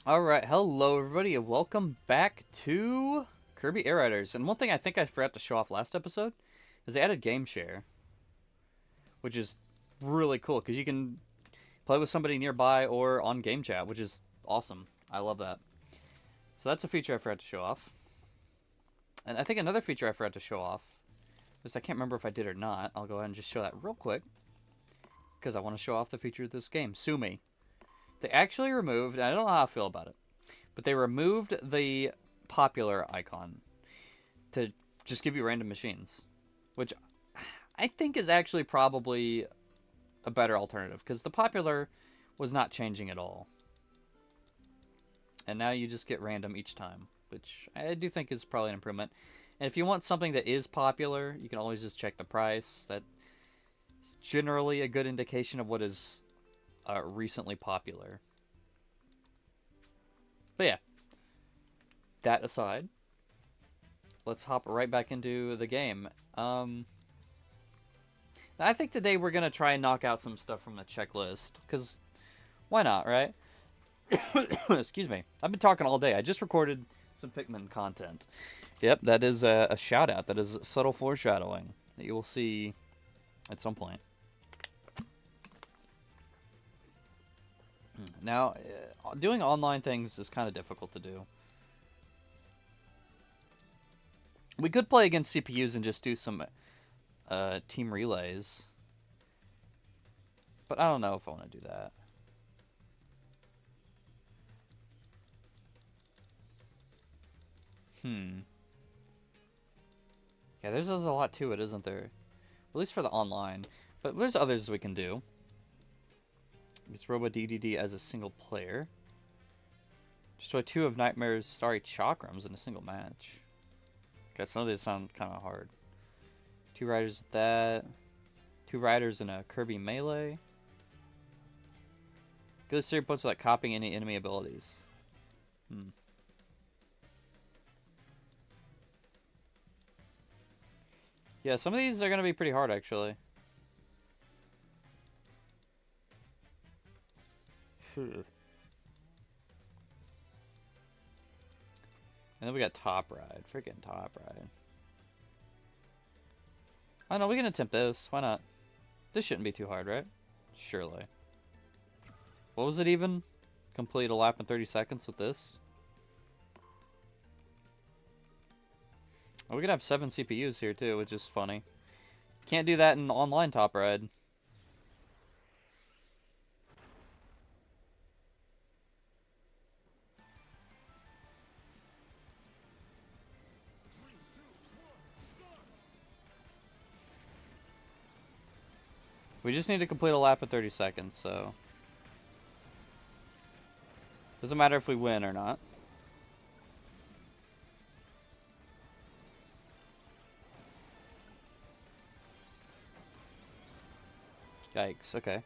Alright, hello everybody, and welcome back to Kirby Air Riders. And one thing I think I forgot to show off last episode is they added game share, which is really cool because you can play with somebody nearby or on game chat, which is awesome. I love that. So that's a feature I forgot to show off. And I think another feature I forgot to show off is I can't remember if I did or not. I'll go ahead and just show that real quick because I want to show off the feature of this game, Sue Me. They actually removed, and I don't know how I feel about it, but they removed the popular icon to just give you random machines, which I think is actually probably a better alternative because the popular was not changing at all. And now you just get random each time, which I do think is probably an improvement. And if you want something that is popular, you can always just check the price. That's generally a good indication of what is recently popular. But yeah, that aside, let's hop right back into the game. I think today we're going to try and knock out some stuff from the checklist, because why not, right? Excuse me. I've been talking all day. I just recorded some Pikmin content. Yep, that is a shout out. That is subtle foreshadowing that you will see at some point. Now, doing online things is kind of difficult to do. We could play against CPUs and just do some team relays. But I don't know if I want to do that. Yeah, there's a lot to it, isn't there? At least for the online. But there's others we can do. It's Robo DDD as a single player. Destroy 2 of Nightmare's Starry Chakrams in a single match. Okay, some of these sound kind of hard. 2 riders with that. 2 riders in a Kirby melee. Good series points without copying any enemy abilities. Yeah, some of these are going to be pretty hard, actually. And then we got Top Ride. Freaking Top Ride. I know, we can attempt this. Why not? This shouldn't be too hard, right? Surely. What was it even? Complete a lap in 30 seconds with this? Oh, we could have 7 CPUs here too, which is funny. Can't do that in online Top Ride. We just need to complete a lap in 30 seconds, so... Doesn't matter if we win or not. Yikes, okay.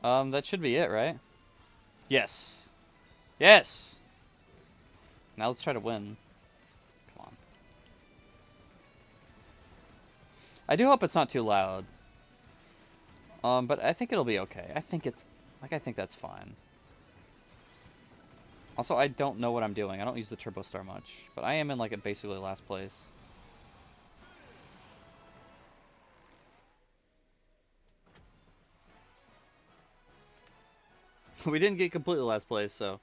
That should be it, right? Yes. Yes! Now let's try to win. Come on. I do hope it's not too loud. But I think it'll be okay. I think it's... I think that's fine. Also, I don't know what I'm doing. I don't use the Turbo Star much. But I am in, like, basically last place. We didn't get completely last place, so...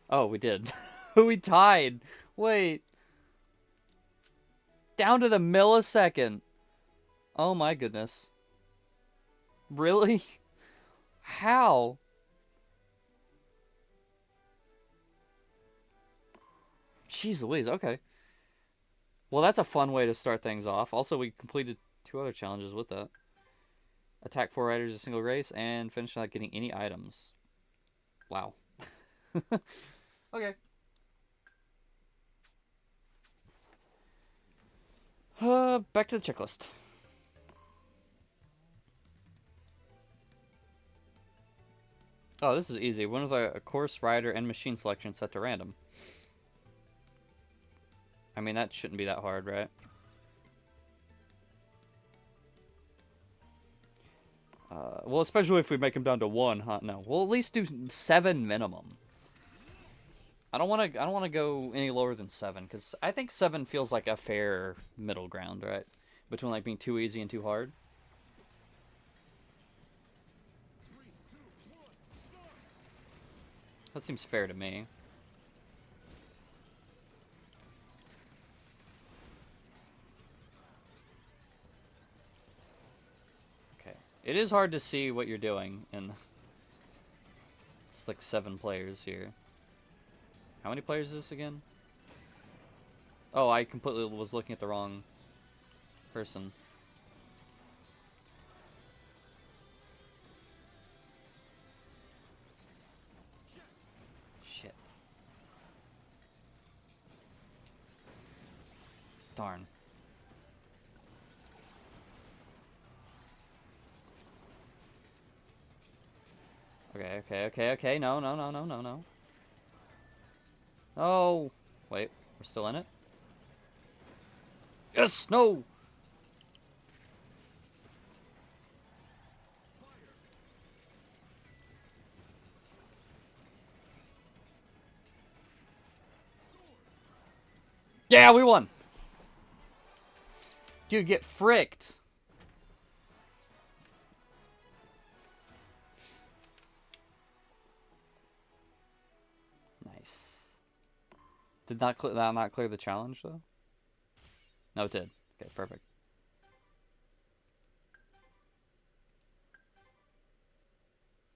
Oh, we did. We tied. Wait. Down to the millisecond. Oh my goodness. Really? How? Jeez Louise, okay. Well, that's a fun way to start things off. Also, we completed 2 other challenges with that. Attack 4 riders in a single race, and finish without getting any items. Wow. Okay. Back to the checklist. Oh, this is easy. One with a course, rider, and machine selection set to random. I mean, that shouldn't be that hard, right? Well, especially if we make him down to 1, huh? No, we'll at least do 7 minimum. I don't want to go any lower than 7 because I think 7 feels like a fair middle ground, right? Between like being too easy and too hard. That seems fair to me. Okay. It is hard to see what you're doing in... It's like 7 players here. How many players is this again? Oh, I completely was looking at the wrong person. Shit. Darn. Okay. No. Oh! Wait, we're still in it? Yes! No! Yeah, we won! Dude, get fricked! Nice. Did that not clear the challenge, though? No, it did. Okay, perfect.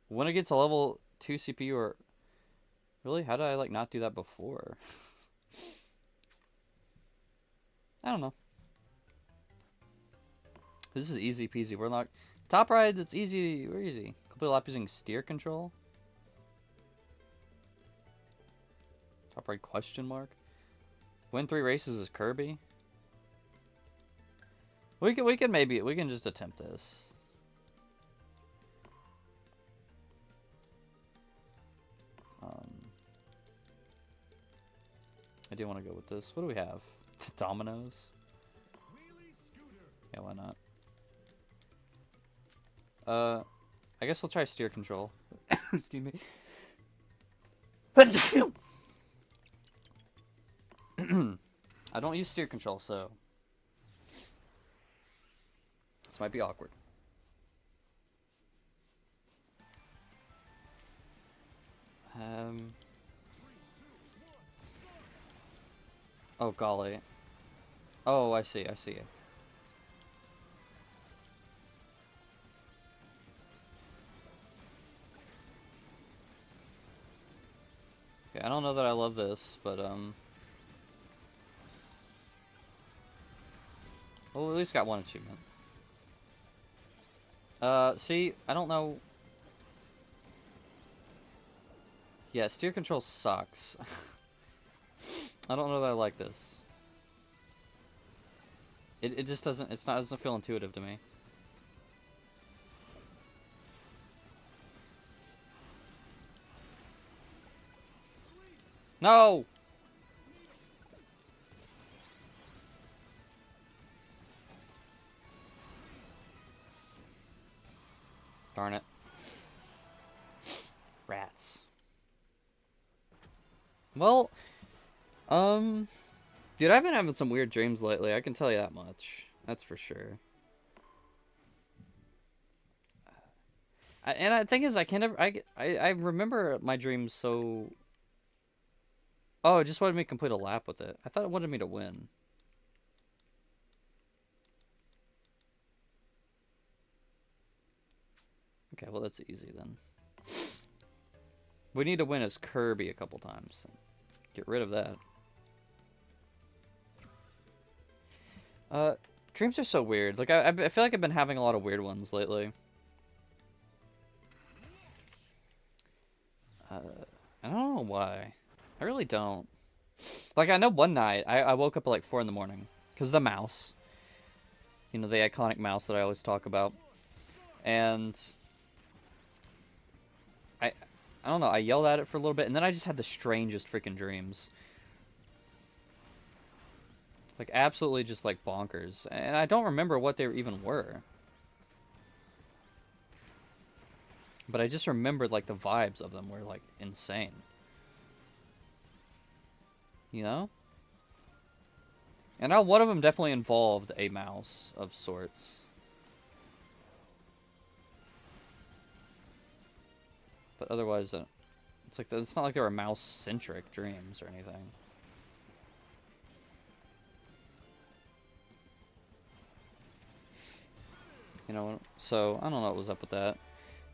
When it gets a level 2 CPU or... Really? How did I, like, not do that before? I don't know. This is easy peasy. We're not... Top ride, it's easy. We're easy. Complete lap using steer control. Top ride question mark. Win 3 races is Kirby. We can just attempt this. I do want to go with this. What do we have? Dominoes? Yeah, why not? I guess we'll try steer control. Excuse me. I don't use steer control, so this might be awkward. Oh golly. Oh, I see. Okay, I don't know that I love this, but well, we at least got 1 achievement. See, I don't know. Yeah, steer control sucks. I don't know that I like this. It just doesn't feel intuitive to me. No! Darn it. Rats. Well, dude, I've been having some weird dreams lately. I can tell you that much. That's for sure. And the thing is, I can't ever. I remember my dreams so. Oh, it just wanted me to complete a lap with it. I thought it wanted me to win. Okay, well that's easy then. We need to win as Kirby a couple times. Get rid of that. Dreams are so weird. Like I feel like I've been having a lot of weird ones lately. I don't know why. I really don't. Like, I know one night, I woke up at like 4 in the morning. Because the mouse. You know, the iconic mouse that I always talk about. And... I don't know, I yelled at it for a little bit, and then I just had the strangest freaking dreams. Like, absolutely just, like, bonkers. And I don't remember what they even were. But I just remembered, like, the vibes of them were, like, insane. You know? And now one of them definitely involved a mouse of sorts. But otherwise, it's not like they were mouse-centric dreams or anything. You know, so I don't know what was up with that.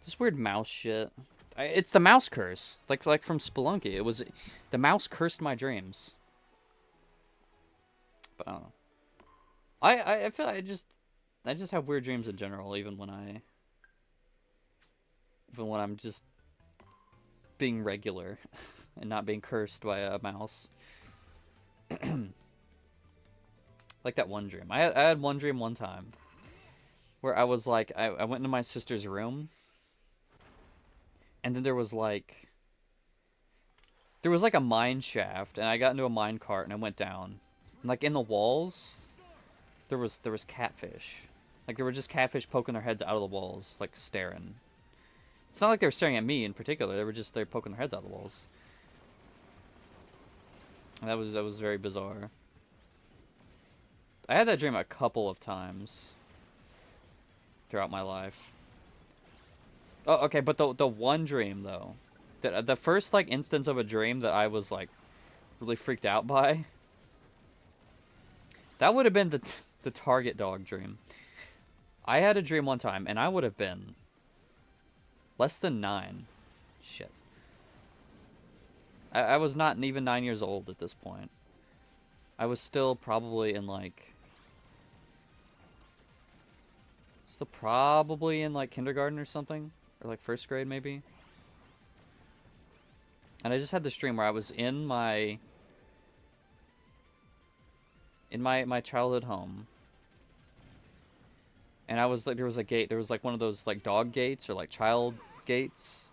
Just weird mouse shit. It's the mouse curse, like from Spelunky. It was the mouse cursed my dreams. But I don't know. I feel like I just have weird dreams in general, even when I'm just being regular and not being cursed by a mouse. Like that one dream. I had one dream one time where I was like, I went into my sister's room, and then there was like a mine shaft, and I got into a mine cart and I went down. And like in the walls, there was catfish. Like there were just catfish poking their heads out of the walls, like staring. It's not like they were staring at me in particular. They're poking their heads out of the walls. And that was very bizarre. I had that dream a couple of times throughout my life. Oh, okay, but the one dream though, the first like instance of a dream that I was like really freaked out by, that would have been the target dog dream. I had a dream one time, and I would have been less than 9. Shit. I was not even 9 years old at this point. I was still probably in like... Still probably in like kindergarten or something. Or like first grade maybe. And I just had this dream where I was in my childhood home. And I was like, there was a gate. There was like one of those like dog gates or like child gates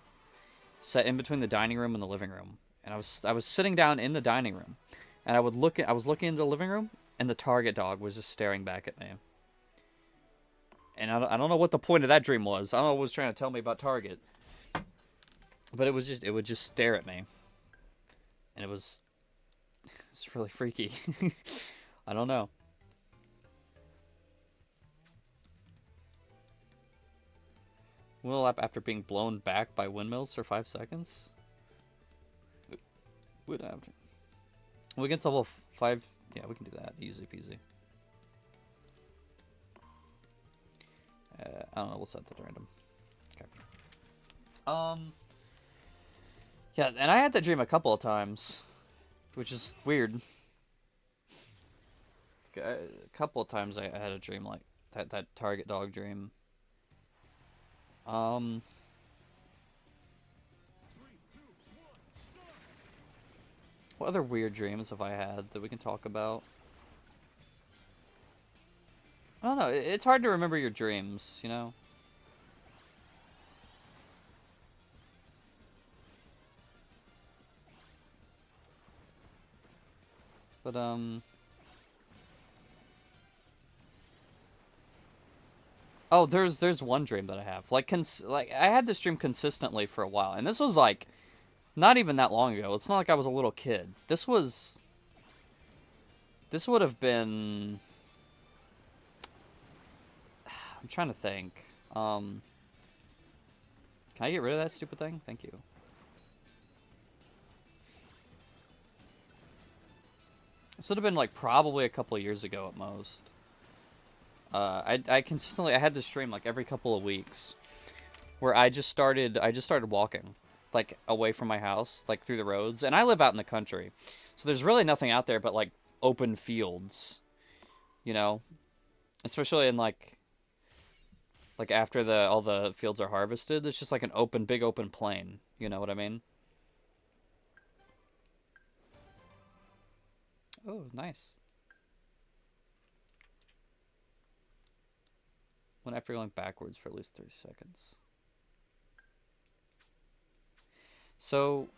set in between the dining room and the living room. And I was sitting down in the dining room, and I was looking into the living room, and the target dog was just staring back at me. And I don't know what the point of that dream was. I don't know what it was trying to tell me about Target. But it would just stare at me. And it's really freaky. I don't know. Will up after being blown back by windmills for 5 seconds? Would after. Well, against level 5, yeah, we can do that. Easy peasy. I don't know, we'll set that to random. Okay. Yeah, and I had that dream a couple of times, which is weird. A couple of times I had a dream like that target dog dream. What other weird dreams have I had that we can talk about? I don't know. It's hard to remember your dreams, you know? But, oh, there's one dream that I have. Like I had this dream consistently for a while, and this was like not even that long ago. It's not like I was a little kid. This would have been, I'm trying to think. Can I get rid of that stupid thing? Thank you. This would have been like probably a couple of years ago at most. I had this dream like every couple of weeks, where I just started walking, like away from my house, like through the roads, and I live out in the country, so there's really nothing out there but like open fields, you know, especially in like after all the fields are harvested, it's just like an big open plain, you know what I mean? Oh, nice. When after going backwards for at least 30 seconds. So,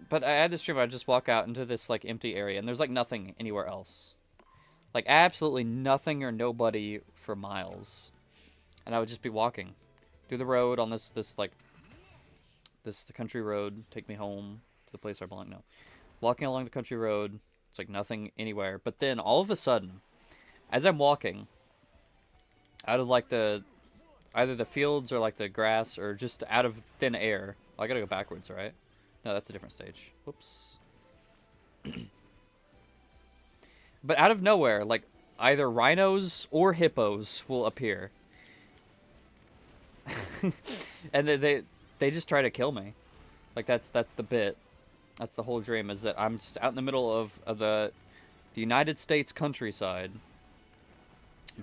but I had this dream. I'd just walk out into this like empty area, and there's like nothing anywhere else, like absolutely nothing or nobody for miles, and I would just be walking through the road on this like this is the country road. Take me home to the place I belong. No. Walking along the country road. It's like nothing anywhere. But then all of a sudden, as I'm walking, out of like either the fields or like the grass or just out of thin air. Oh, I gotta go backwards, right? No, that's a different stage. Whoops. But out of nowhere, like either rhinos or hippos will appear. And they just try to kill me. Like that's the bit. That's the whole dream, is that I'm just out in the middle of the United States countryside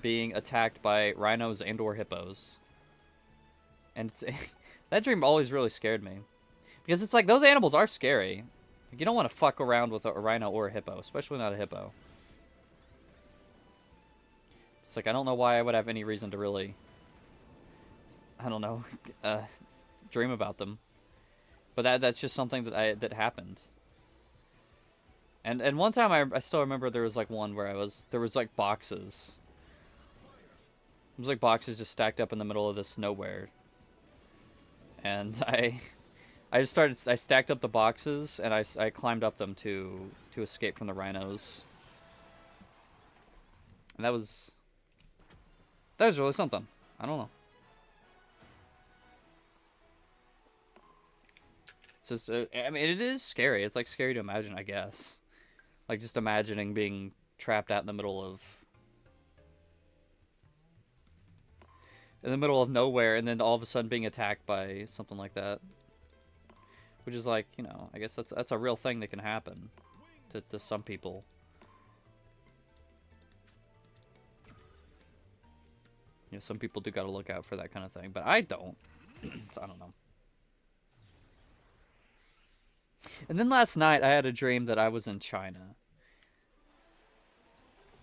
being attacked by rhinos and or hippos. And it's that dream always really scared me. Because it's like, those animals are scary. Like, you don't want to fuck around with a rhino or a hippo, especially not a hippo. It's like, I don't know why I would have any reason to really, I don't know, dream about them. But that's just something that happened. And one time I still remember there was like one where there was like boxes. It was like boxes just stacked up in the middle of this nowhere. And I stacked up the boxes and I climbed up them to escape from the rhinos. And that was really something. I don't know. It's just, I mean, it is scary. It's like scary to imagine, I guess. Like just imagining being trapped out in the middle of nowhere, and then all of a sudden being attacked by something like that. Which is like, you know, I guess that's a real thing that can happen to some people. You know, some people do gotta look out for that kind of thing, but I don't. So I don't know. And then last night I had a dream that I was in China.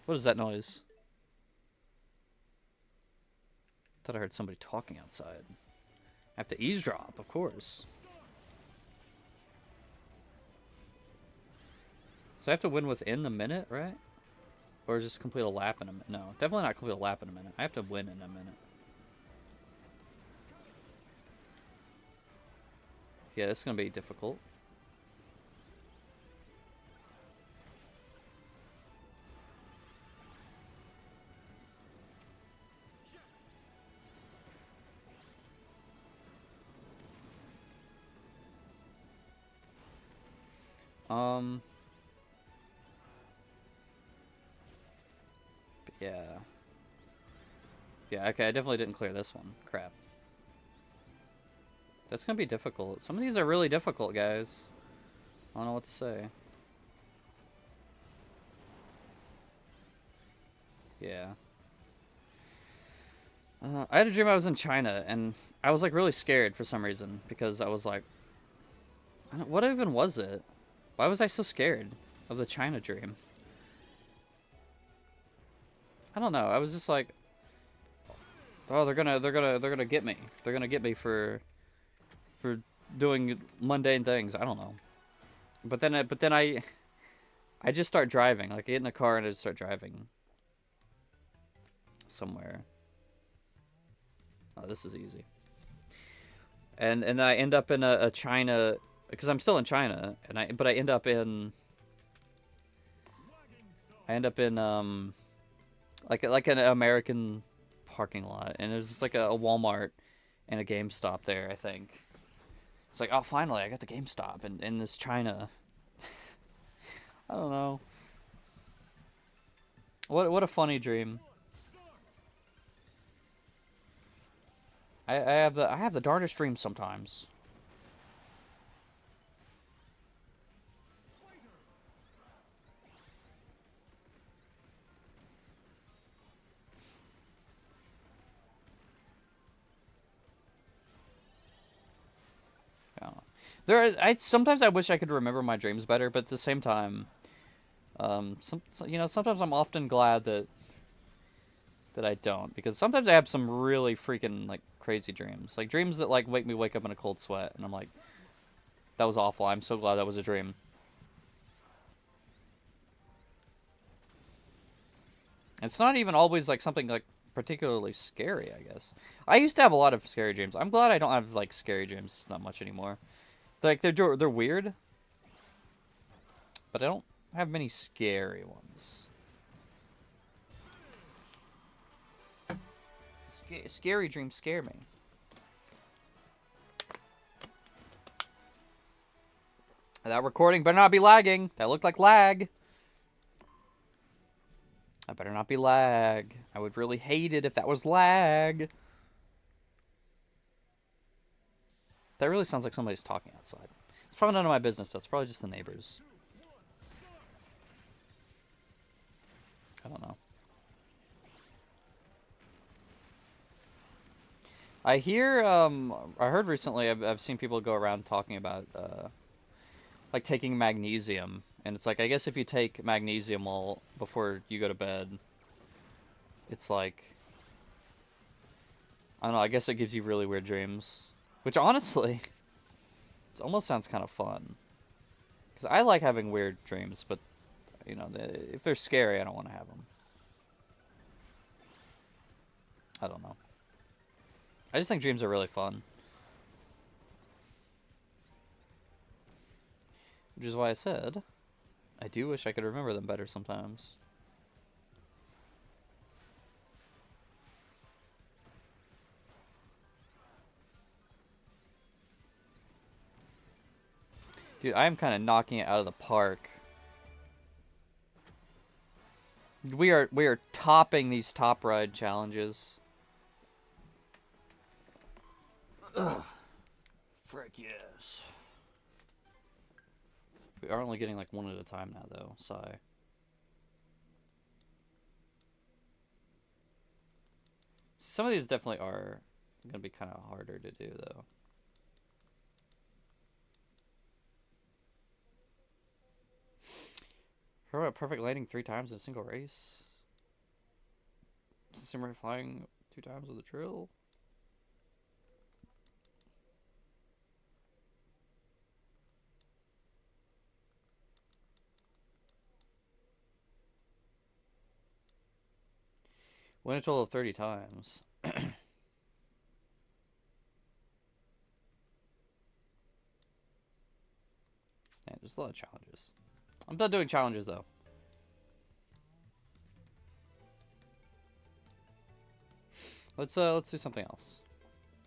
What is that noise? Thought I heard somebody talking outside. I have to eavesdrop, of course. So I have to win within the minute, right? Or just complete a lap in a minute? No, definitely not complete a lap in a minute. I have to win in a minute. Yeah, this is going to be difficult. Yeah. Yeah, okay, I definitely didn't clear this one. Crap. That's gonna be difficult. Some of these are really difficult, guys. I don't know what to say. Yeah. I had a dream I was in China, and I was, like, really scared for some reason, because I was like, what even was it? Why was I so scared of the China dream? I don't know. I was just like, oh, they're gonna get me. They're gonna get me for doing mundane things. I don't know. But then I just start driving. Like, I get in the car and I just start driving somewhere. Oh, this is easy. And I end up in a China, because I'm still in China, but I end up in like an American parking lot, and there's just like a Walmart and a GameStop there, I think. It's like, oh, finally, I got the GameStop in this China. I don't know. What a funny dream. I have the darndest dreams sometimes. I don't know. Sometimes I wish I could remember my dreams better, but at the same time, sometimes I'm often glad that I don't, because sometimes I have some really freaking like crazy dreams, like dreams that like make me wake up in a cold sweat, and I'm like, that was awful. I'm so glad that was a dream. It's not even always like something like particularly scary, I guess. I used to have a lot of scary dreams. I'm glad I don't have, like, scary dreams not much anymore. Like, they're weird, but I don't have many scary ones. Scary dreams scare me. That recording better not be lagging. That looked like lag. I better not be lag. I would really hate it if that was lag. That really sounds like somebody's talking outside. It's probably none of my business, though. It's probably just the neighbors. I don't know. I hear, I heard recently, I've seen people go around talking about, like, taking magnesium. And it's like, I guess if you take magnesium before you go to bed, it's like, I don't know, I guess it gives you really weird dreams. Which, honestly, it almost sounds kind of fun. Because I like having weird dreams, but, you know, if they're scary, I don't want to have them. I don't know. I just think dreams are really fun. Which is why I said, I do wish I could remember them better sometimes. Dude, I am kind of knocking it out of the park. We are topping these top ride challenges. Ugh. Frick yes. We are only getting like one at a time now, though. Sigh. Some of these definitely are gonna be kind of harder to do, though. Heard about perfect landing 3 times in a single race? Simmer flying 2 times with a drill? Win a total of 30 times. Yeah, just a lot of challenges. I'm done doing challenges, though. Let's do something else,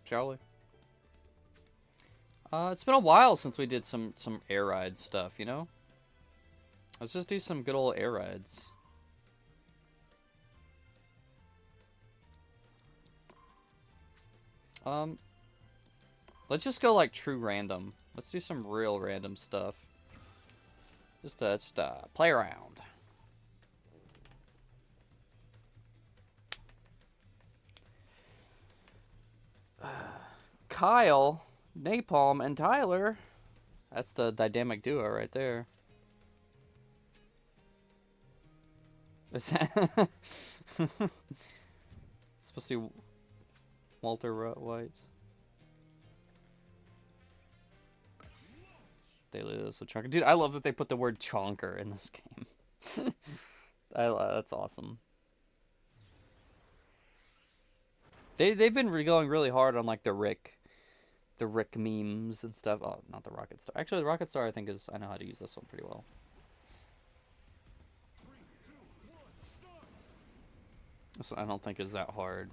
shall we? It's been a while since we did some air ride stuff, you know? Let's just do some good old air rides. Let's just go like true random. Let's do some real random stuff. Just play around. Kyle, Napalm, and Tyler. That's the dynamic duo right there. Is that supposed to be Walter White? Daily Little Chonker. Dude, I love that they put the word chonker in this game. That's awesome. They've been going really hard on like the Rick memes and stuff. Oh, not the Rocket Star. Actually, the Rocket Star I think I know how to use this one pretty well. This I don't think is that hard.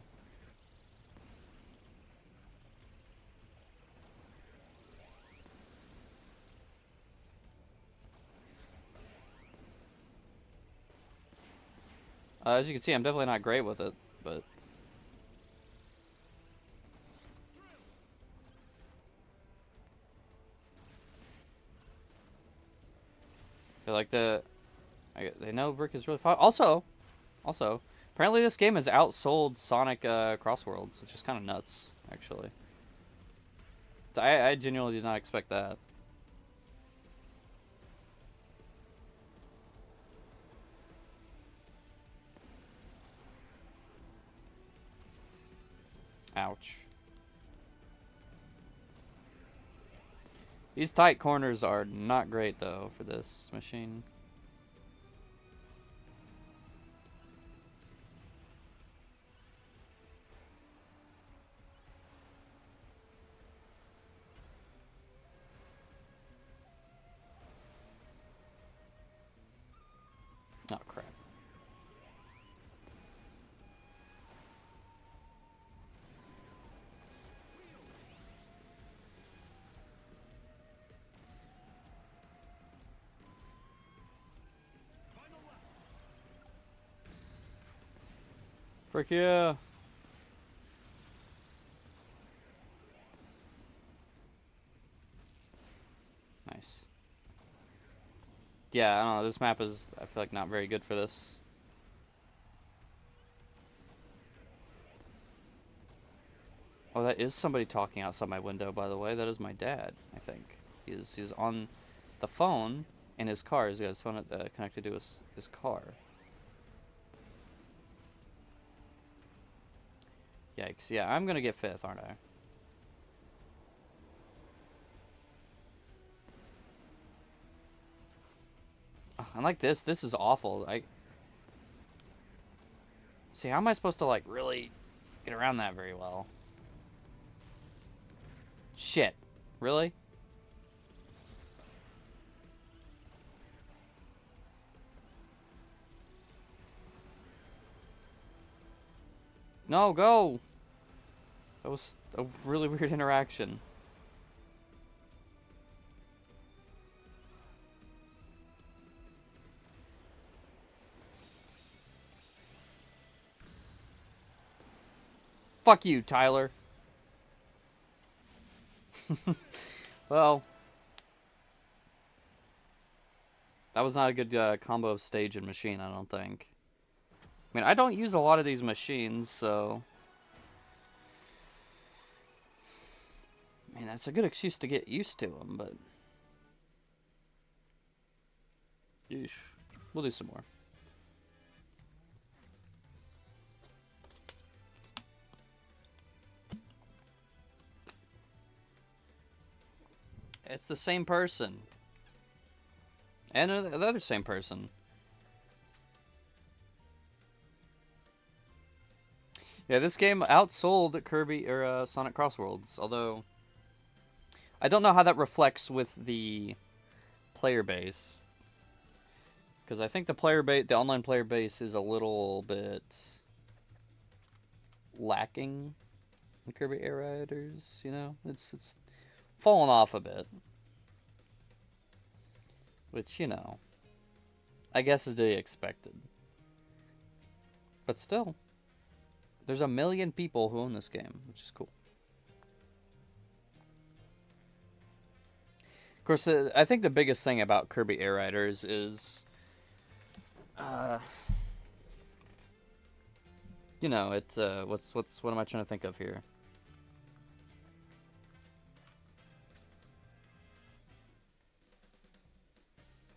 As you can see, I'm definitely not great with it, but I feel like they know Rick is really popular. Also, apparently this game has outsold Sonic Crossworlds, which is kind of nuts, actually. So I genuinely did not expect that. Ouch. These tight corners are not great, though, for this machine. Oh, crap. Frick yeah. Nice. Yeah, I don't know. This map is, I feel like, not very good for this. Oh, that is somebody talking outside my window, by the way. That is my dad, I think. He's on the phone in his car. He's got his phone connected to his car. Yikes. Yeah, I'm going to get 5th, aren't I? And like this is awful. See, how am I supposed to, like, really get around that very well? Shit. Really? No, go! That was a really weird interaction. Fuck you, Tyler. Well, that was not a good combo of stage and machine, I don't think. I mean, I don't use a lot of these machines, so... I mean, that's a good excuse to get used to them, but... Yeesh. We'll do some more. It's the same person. And the other same person. Yeah, this game outsold Kirby or Sonic Crossworlds, although I don't know how that reflects with the player base, because I think the online player base, is a little bit lacking in Kirby Air Riders. You know, it's fallen off a bit, which, you know, I guess is to be expected. But still, there's 1 million people who own this game, which is cool. Of course, I think the biggest thing about Kirby Air Riders is, you know, it's what am I trying to think of here?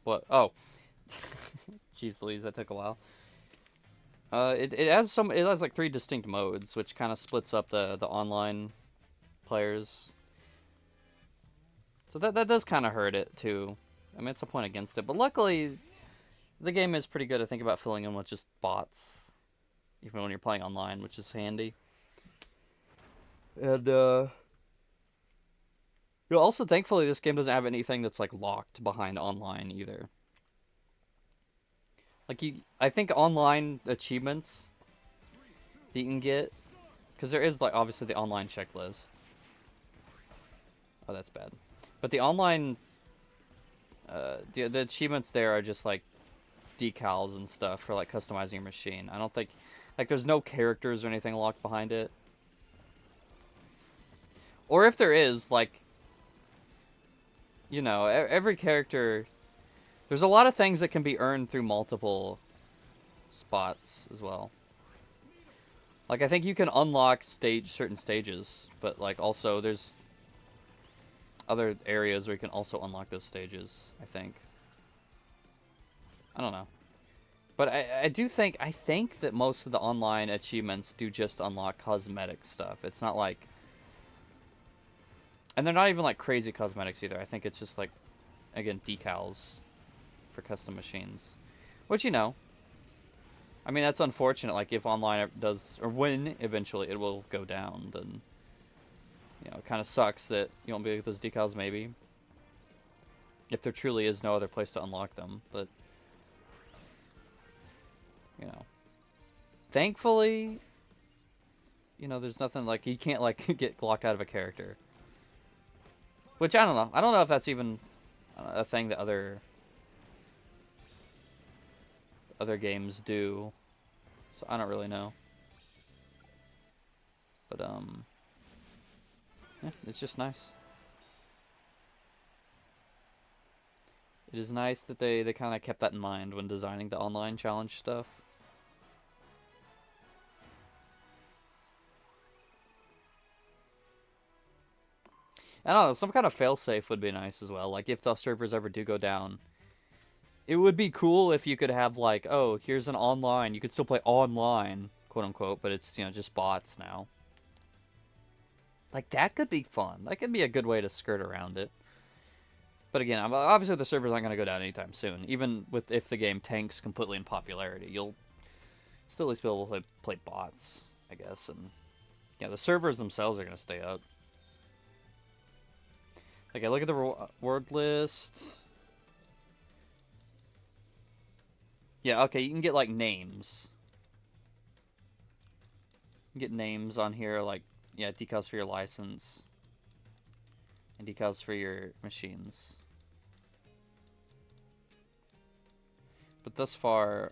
What? Oh, jeez Louise, that took a while. It has like 3 distinct modes, which kind of splits up the online players. So that does kind of hurt it too. I mean, it's a point against it, but luckily, the game is pretty good, I think, about filling in with just bots, even when you're playing online, which is handy. And you know, also, thankfully, this game doesn't have anything that's like locked behind online either. Like, I think online achievements that you can get, because there is, like, obviously the online checklist. Oh, that's bad. But the online, the achievements there are just, like, decals and stuff for, like, customizing your machine. I don't think, like, there's no characters or anything locked behind it. Or if there is, like, you know, every character, there's a lot of things that can be earned through multiple spots as well. Like, I think you can unlock certain stages, but, like, also there's other areas where you can also unlock those stages, I think. I don't know. But I think that most of the online achievements do just unlock cosmetic stuff. It's not like... And they're not even, like, crazy cosmetics either. I think it's just, like, again, decals for custom machines. Which, you know, I mean, that's unfortunate. Like, if online does, or when eventually it will go down, then, you know, it kind of sucks that you won't be able to get those decals, maybe. If there truly is no other place to unlock them, but... you know. Thankfully, you know, there's nothing like you can't like get locked out of a character. Which I don't know. I don't know if that's even a thing that other games do. So I don't really know. But yeah, it's just nice. It is nice that they kind of kept that in mind when designing the online challenge stuff. I don't know, some kind of failsafe would be nice as well. Like, if the servers ever do go down, it would be cool if you could have, like, oh, here's an online. You could still play online, quote unquote, but it's, you know, just bots now. Like, that could be fun. That could be a good way to skirt around it. But again, obviously the servers aren't going to go down anytime soon. Even with if the game tanks completely in popularity, you'll still at least be able to play bots, I guess. And yeah, the servers themselves are going to stay up. Okay, look at the reward list. Yeah, okay, you can get, like, names. You can get names on here, like, yeah, decals for your license. And decals for your machines. But thus far,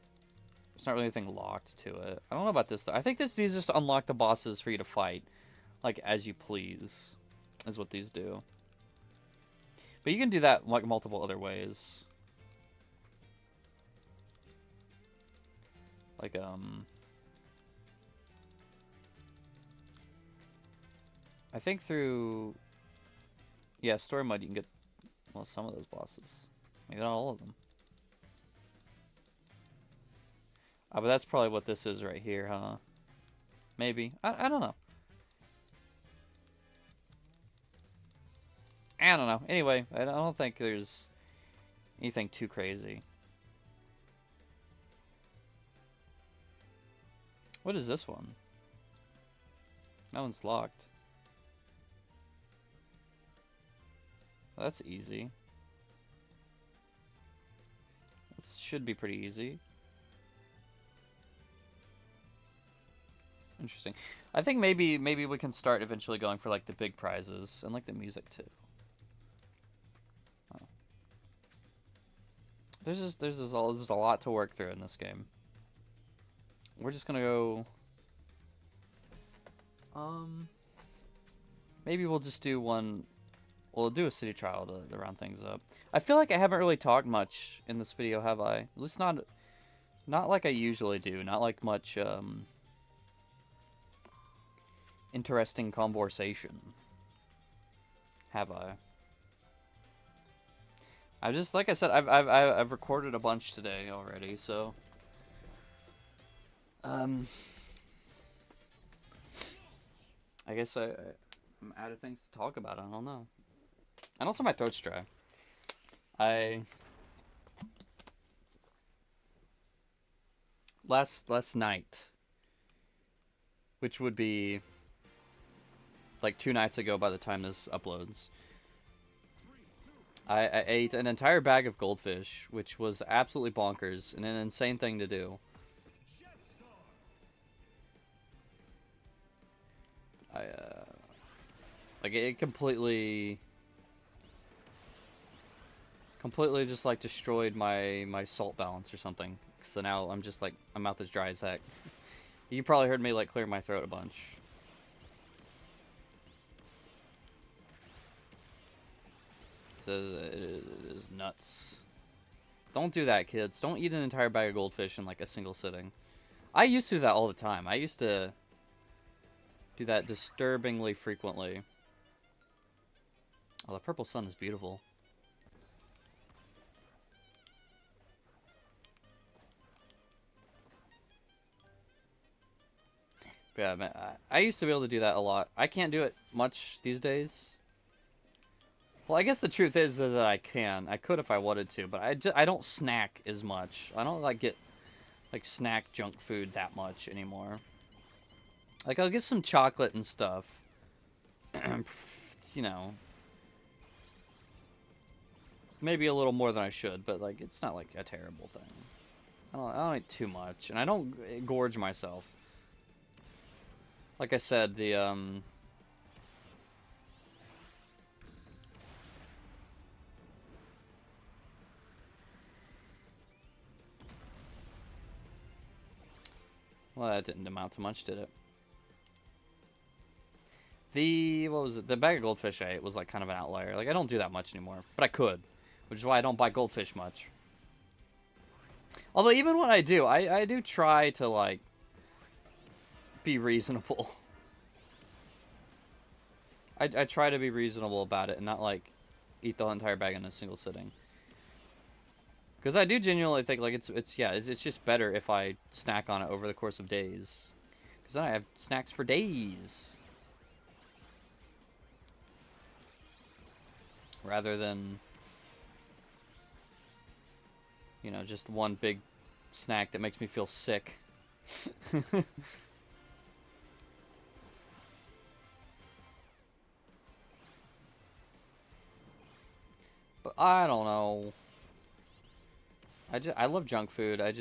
there's not really anything locked to it. I don't know about this, though. I think these just unlock the bosses for you to fight, like, as you please, is what these do. But you can do that, like, multiple other ways. Like, I think through, yeah, story mode you can get, well, some of those bosses. Maybe not all of them. But that's probably what this is right here, huh? Maybe. I don't know. I don't know. Anyway, I don't think there's anything too crazy. What is this one? That one's locked. Well, that's easy. This should be pretty easy. Interesting. I think maybe we can start eventually going for, like, the big prizes and, like, the music too. Oh. There's a lot to work through in this game. We're just gonna go. Maybe we'll just do one. We'll do a city trial to round things up. I feel like I haven't really talked much in this video, have I? At least not like I usually do. Not like much interesting conversation. Have I? I just, like I said, I've recorded a bunch today already, so I guess I'm out of things to talk about. I don't know. And also my throat's dry. Last night, which would be like 2 nights ago by the time this uploads, I ate an entire bag of goldfish, which was absolutely bonkers and an insane thing to do. Like, it completely just, like, destroyed my salt balance or something. So now I'm just, like, my mouth is dry as heck. You probably heard me, like, clear my throat a bunch. So it is nuts. Don't do that, kids. Don't eat an entire bag of goldfish in, like, a single sitting. I used to do that all the time. I used to do that disturbingly frequently. Oh, the purple sun is beautiful. But yeah, man, I used to be able to do that a lot. I can't do it much these days. Well, I guess the truth is that I can. I could if I wanted to, but I don't snack as much. I don't, like, get, like, snack junk food that much anymore. Like, I'll get some chocolate and stuff. You know. Maybe a little more than I should, but, like, it's not, like, a terrible thing. I don't eat too much, and I don't gorge myself. Like I said, the well, that didn't amount to much, did it? What was it? The bag of goldfish I ate was like kind of an outlier. Like I don't do that much anymore, but I could, which is why I don't buy goldfish much. Although even when I do, I do try to like be reasonable. I try to be reasonable about it and not like eat the entire bag in a single sitting. Because I do genuinely think like it's just better if I snack on it over the course of days. Because then I have snacks for days. Rather than, you know, just one big snack that makes me feel sick. But I don't know. I love junk food. I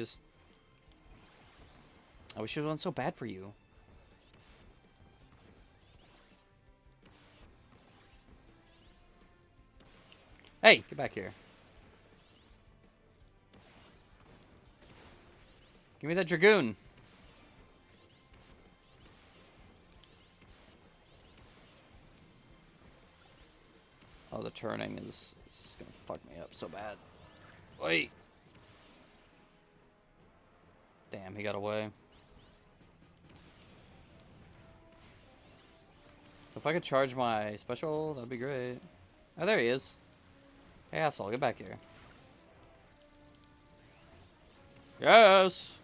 wish it wasn't so bad for you. Hey, get back here. Give me that Dragoon. Oh, the turning is gonna fuck me up so bad. Wait. Damn, he got away. If I could charge my special, that'd be great. Oh, there he is. Hey, asshole, get back here. Yes!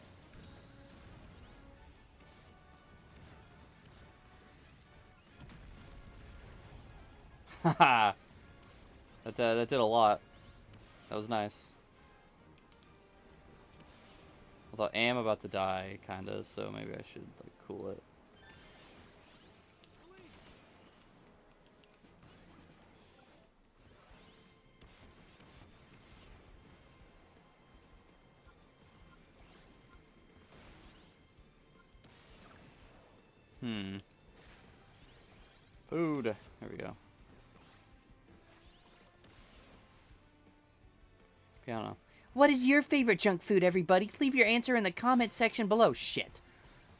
Haha! that did a lot. That was nice. Although I am about to die, kinda, so maybe I should, like, cool it. Food. There we go. Piano. What is your favorite junk food, everybody? Leave your answer in the comment section below. Shit.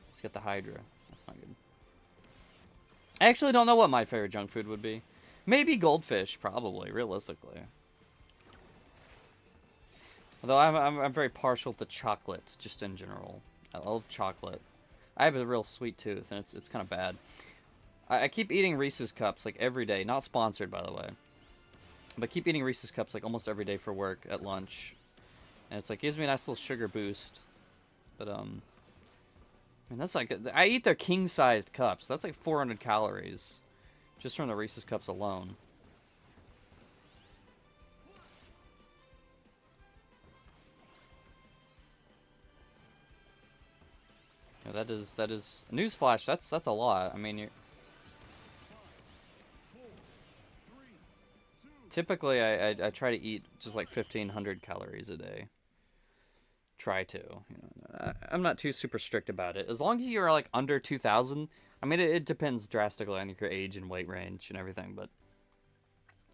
Let's get the Hydra. That's not good. I actually don't know what my favorite junk food would be. Maybe goldfish, probably, realistically. Although I'm very partial to chocolate, just in general. I love chocolate. I have a real sweet tooth, and it's kind of bad. I keep eating Reese's Cups, like, every day. Not sponsored, by the way. But keep eating Reese's Cups, like, almost every day for work at lunch. And it's, like, gives me a nice little sugar boost. But, I mean, that's, like, I eat their king-sized cups. That's, like, 400 calories. Just from the Reese's Cups alone. Yeah, that is... Newsflash, that's a lot. I mean, you're... Typically, I try to eat just like 1,500 calories a day. Try to. You know, I'm not too super strict about it. As long as you're like under 2,000, I mean, it depends drastically on your age and weight range and everything, but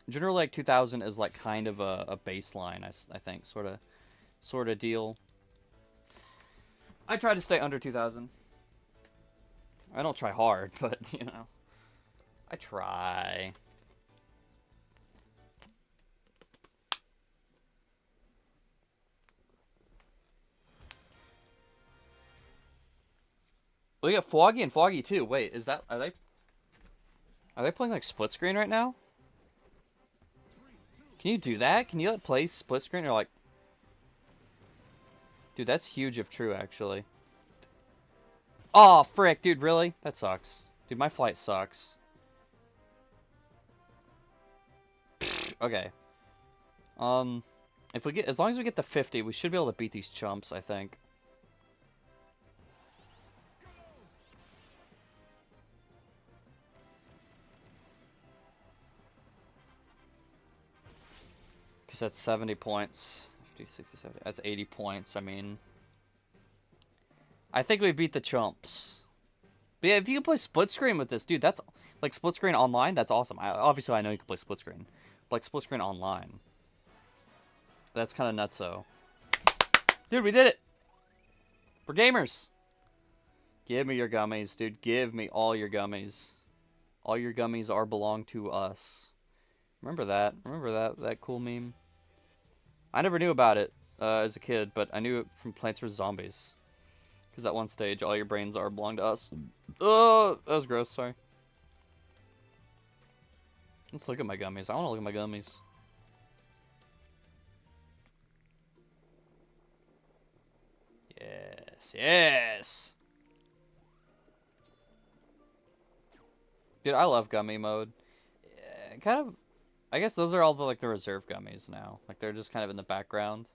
generally like 2,000 is like kind of a baseline, I think, sort of deal. I try to stay under 2,000. I don't try hard, but you know, I try. We got Foggy and Foggy too. Wait, are they playing like split screen right now? Can you do that? Can you play split screen or like? Dude, that's huge if true, actually. Oh, frick, dude, really? That sucks. Dude, my flight sucks. Okay. As long as we get the 50, we should be able to beat these chumps, I think. Because that's 70 points. 50, 60, 70. That's 80 points, I mean. I think we beat the chumps. But yeah, if you can play split screen with this, dude, that's like split screen online. That's awesome. Obviously, I know you can play split screen, but like split screen online. That's kind of nutso. Dude, we did it. We're gamers. Give me your gummies, dude. Give me all your gummies. All your gummies are belong to us. Remember that? Remember that cool meme? I never knew about it as a kid, but I knew it from Plants vs Zombies. Because at one stage, all your brains are belong to us. Oh, that was gross. Sorry. Let's look at my gummies. I want to look at my gummies. Yes, yes. Dude, I love gummy mode. Yeah, kind of. I guess those are all the like the reserve gummies now. Like they're just kind of in the background,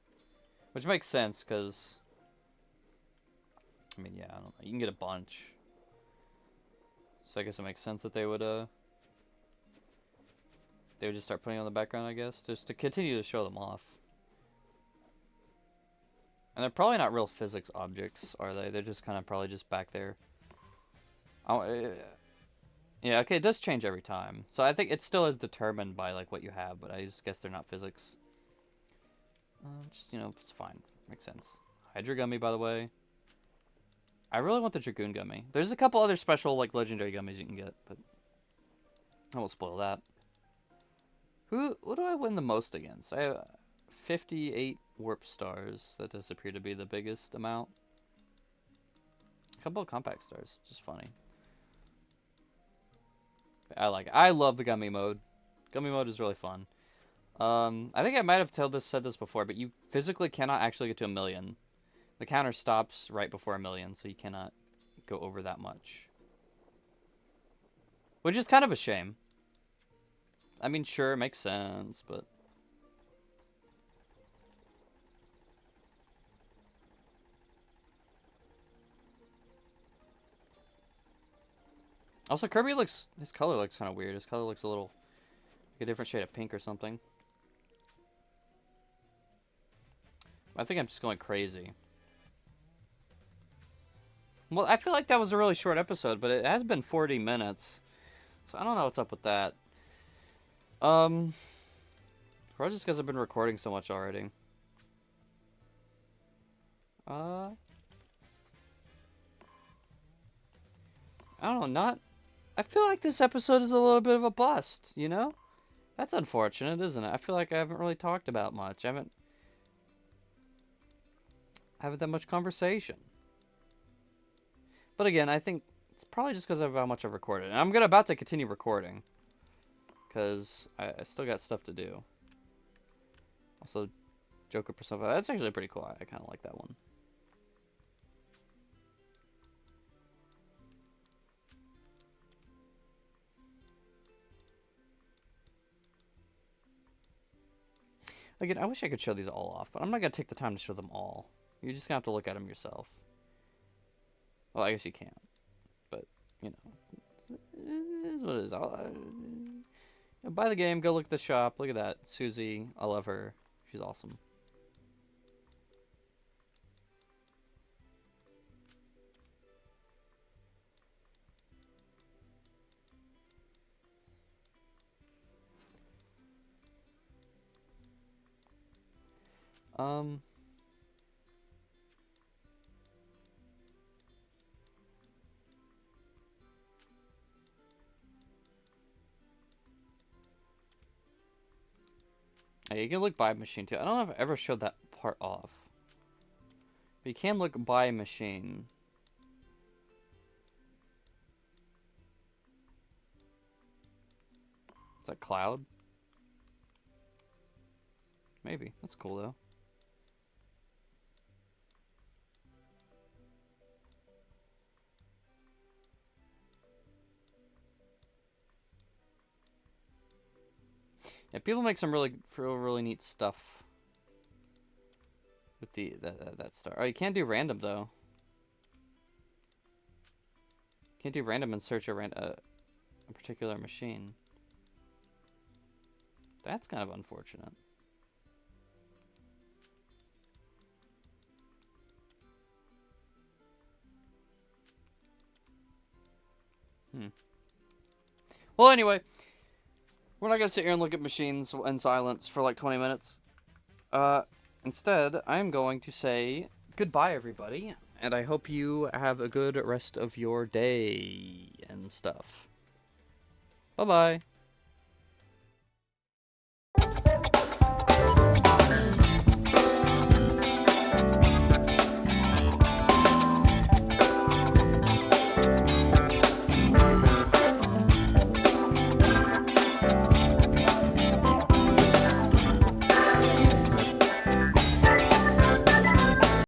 which makes sense because. I mean, yeah, I don't know. You can get a bunch. So I guess it makes sense that they would just start putting on the background, I guess, just to continue to show them off. And they're probably not real physics objects, are they? They're just kind of probably just back there. Yeah, okay, it does change every time. So I think it still is determined by like what you have, but I just guess they're not physics. Just, you know, it's fine. Makes sense. Hydra Gummy, by the way. I really want the Dragoon Gummy. There's a couple other special, like, legendary gummies you can get, but I won't spoil that. Who do I win the most against? I have 58 warp stars. That does appear to be the biggest amount. A couple of compact stars. Just funny. I like it. I love the gummy mode. Gummy mode is really fun. I think I might have said this before, but you physically cannot actually get to 1,000,000. The counter stops right before 1,000,000, so you cannot go over that much. Which is kind of a shame. I mean, sure, it makes sense, but... Also, Kirby looks... His color looks kind of weird. His color looks a little... like a different shade of pink or something. I think I'm just going crazy. Well, I feel like that was a really short episode, but it has been 40 minutes. So I don't know what's up with that. Probably just because I've been recording so much already. I don't know, I feel like this episode is a little bit of a bust, you know? That's unfortunate, isn't it? I feel like I haven't really talked about much. I haven't that much conversation. But again, I think it's probably just because of how much I've recorded. And I'm about to continue recording. Because I still got stuff to do. Also, Joker Persona. That's actually pretty cool. I kind of like that one. Again, I wish I could show these all off, but I'm not going to take the time to show them all. You're just going to have to look at them yourself. Well, I guess you can't. But, you know, it is what it is. Buy the game, go look at the shop. Look at that. Susie, I love her. She's awesome. Hey, you can look by machine too. I don't know if I ever showed that part off. But you can look by machine. Is that Cloud? Maybe. That's cool though. Yeah, people make some really neat stuff with that star. Oh, you can't do random though. You can't do random and search a particular machine. That's kind of unfortunate. Well, anyway, we're not going to sit here and look at machines in silence for like 20 minutes. Instead, I'm going to say goodbye, everybody, and I hope you have a good rest of your day and stuff. Bye-bye.